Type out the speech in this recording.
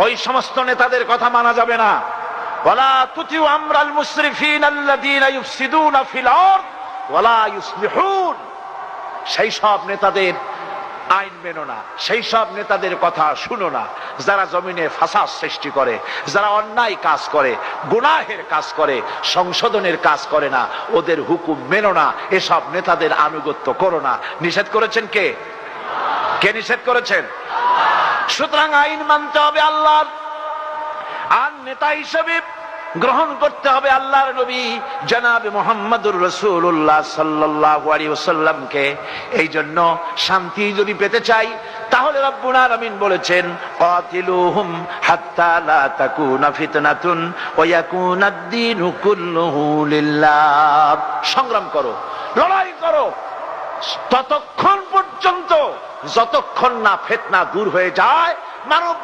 ওই সমস্ত নেতাদের কথা মানা যাবে না। ওয়ালা তুতিউ আমরাল মুসরিফিন আল্লাযীনা ইউফসিদুনা ফিল আরদ ওয়ালা ইউসলিহুন। সেই সব নেতাদের আইন মেনো না, সেই সব নেতাদের কথা শুনো না যারা জমিনে ফাসাদ সৃষ্টি করে, যারা অন্যায় কাজ করে, গুনাহের কাজ করে, সংশোধনের কাজ করে না, ওদের হুকুম মেনো না, এসব নেতাদের আনুগত্য করো না। নিষেধ করেছেন কে? কে নিষেধ করেছেন? সুতরাং আইন মানতে হবে আল্লাহর, আর নেতা হিসেবে গ্রহণ করতে হবে আল্লাহর নবী জনাবে মুহাম্মদুর রাসূলুল্লাহ সাল্লাল্লাহু আলাইহি ওয়াসাল্লামকে। এই জন্য শান্তি যদি পেতে চাই তাহলে রব্বুল আলামিন বলেছেন কাতিলুহুম হাত্তা লা তাকুনা ফিতনাতুন ওয়া ইয়াকুনাদ দীনু কুল্লুহু লিল্লাহ। সংগ্রাম করো, লড়াই করো ততক্ষণ পর্যন্ত যতক্ষণ না ফিতনা দূর হয়ে যায়, মানব